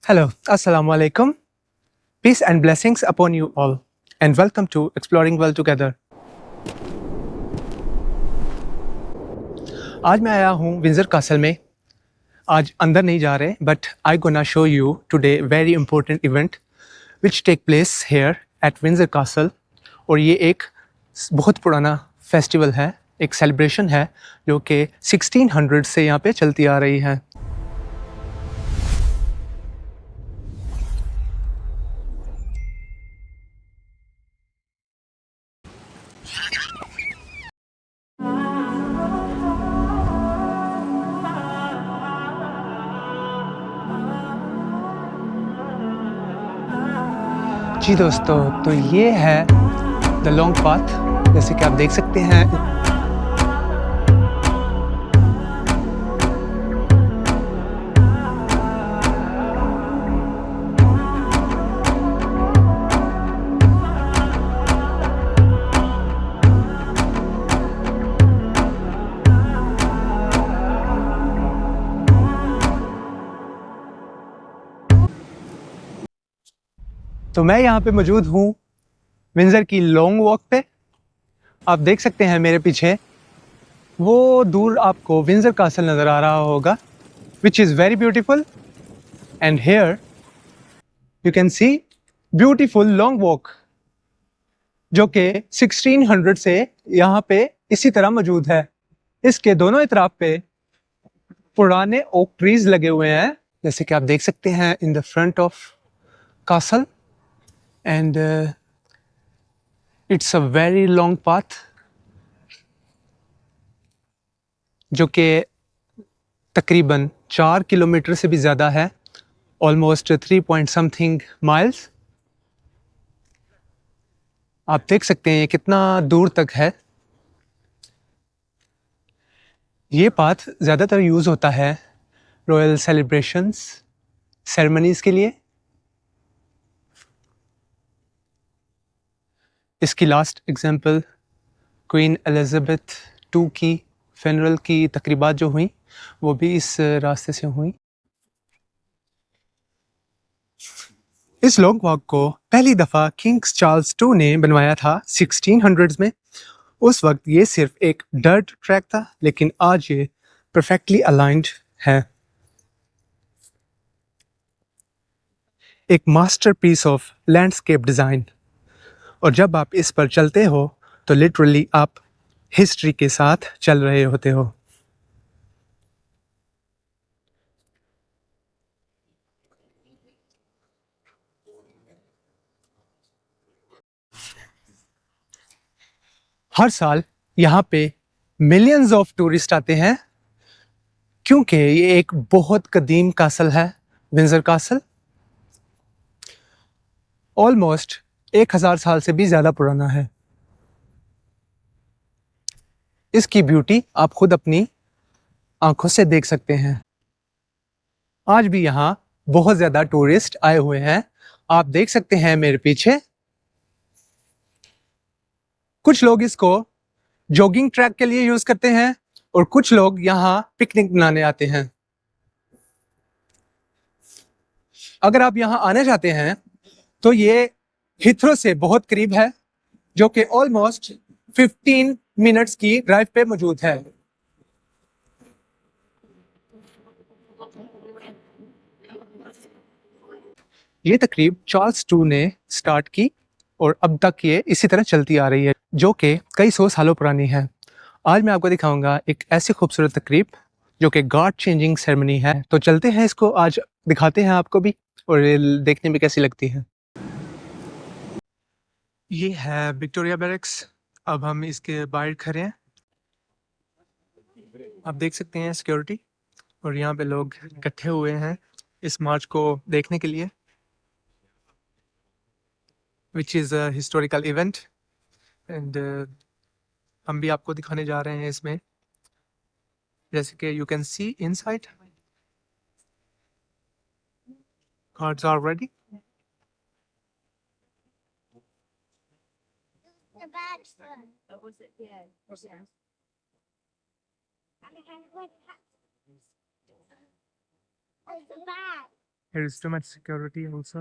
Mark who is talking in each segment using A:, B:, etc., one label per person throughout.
A: Hello, Assalamu alaikum. Peace and blessings upon you all, and welcome to Exploring Well Together. आज मैं आया हूँ vinegar castle में. आज अंदर नहीं जा रहे, but I gonna show you today very important event which take place here at Windsor Castle. और ये एक बहुत पुराना फेस्टिवल है, एक सेलिब्रेशन है जो कि 1600 से यहाँ पे चलती आ रही है. जी दोस्तों, तो ये है द लॉन्ग पाथ, जैसे कि आप देख सकते हैं. तो मैं यहाँ पे मौजूद हूँ विंजर की लॉन्ग वॉक पे. आप देख सकते हैं मेरे पीछे वो दूर आपको विंजर कासल नज़र आ रहा होगा, which is very beautiful. And here you can see beautiful long walk जो कि 1600 से यहाँ पे इसी तरह मौजूद है. इसके दोनों इतराफ पे पुराने ओक ट्रीज लगे हुए हैं, जैसे कि आप देख सकते हैं in the front of castle. And it's a very long path जो कि तकरीबन 4 किलोमीटर से भी ज़्यादा है, ऑलमोस्ट 3 point something miles. आप देख सकते हैं ये कितना दूर तक है. ये पाथ ज़्यादातर यूज़ होता है रॉयल सेलिब्रेशंस, सेरेमनीज़ के लिए. इसकी last example queen Elizabeth II की फ्यूनरल की तकरीबात जो हुई वो भी इस रास्ते से हुई. इस लॉन्ग वॉक को पहली दफ़ा किंग चार्ल्स II ने बनवाया था 1600s में. उस वक्त ये सिर्फ एक डर्ट ट्रैक था, लेकिन आज ये परफेक्टली अलाइंड है. एक मास्टरपीस ऑफ लैंडस्केप डिज़ाइन. और जब आप इस पर चलते हो तो लिटरली आप हिस्ट्री के साथ चल रहे होते हो. हर साल यहाँ पे मिलियंस ऑफ टूरिस्ट आते हैं क्योंकि ये एक बहुत कदीम कासल है. विंजर कासल ऑलमोस्ट 1000 साल से भी ज़्यादा पुराना है. इसकी ब्यूटी आप खुद अपनी आंखों से देख सकते हैं. आज भी यहाँ बहुत ज़्यादा टूरिस्ट आए हुए हैं. आप देख सकते हैं मेरे पीछे कुछ लोग इसको जॉगिंग ट्रैक के लिए यूज़ करते हैं और कुछ लोग यहाँ पिकनिक मनाने आते हैं. अगर आप यहाँ आने चाहते हैं तो ये हिथ्रो से बहुत करीब है, जो कि ऑलमोस्ट 15 मिनट्स की ड्राइव पे मौजूद है. ये तकरीब चार्ल्स II ने स्टार्ट की और अब तक ये इसी तरह चलती आ रही है, जो कि कई सौ सालों पुरानी है. आज मैं आपको दिखाऊंगा एक ऐसी खूबसूरत तकरीब जो कि गार्ड चेंजिंग सेरेमनी है. तो चलते हैं, इसको आज दिखाते हैं आपको भी और देखने में कैसी लगती है. ये है विक्टोरिया बैरक्स. अब हम इसके बाहर खड़े हैं. आप देख सकते हैं सिक्योरिटी, और यहाँ पे लोग इकट्ठे हुए हैं इस मार्च को देखने के लिए, which is a historical event. And हम भी आपको दिखाने जा रहे हैं इसमें, जैसे कि you can see inside cards are ready.
B: There is too much security also.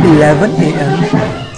A: 11 AM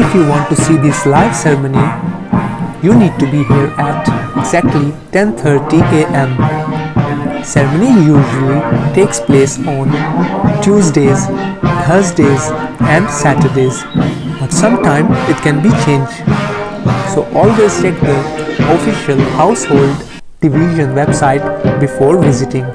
A: If you want to see this live ceremony, you need to be here at exactly 10:30 AM. Ceremony usually takes place on Tuesdays, Thursdays and Saturdays, but sometimes it can be changed. So always check the official household division website before visiting.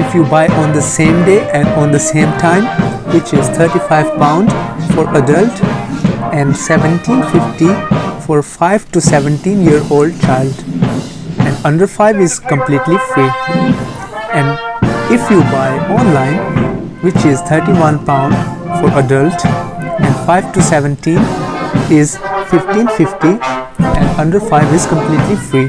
A: if you buy on the same day and on the same time, which is £35 for adult and £17.50 for 5 to 17-year-old child, and under 5 is completely free. And if you buy online, which is £31 for adult and 5 to 17 is £15.50 and under 5 is completely free.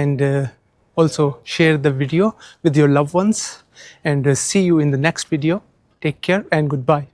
A: and also share the video with your loved ones, and see you in the next video. Take care and goodbye.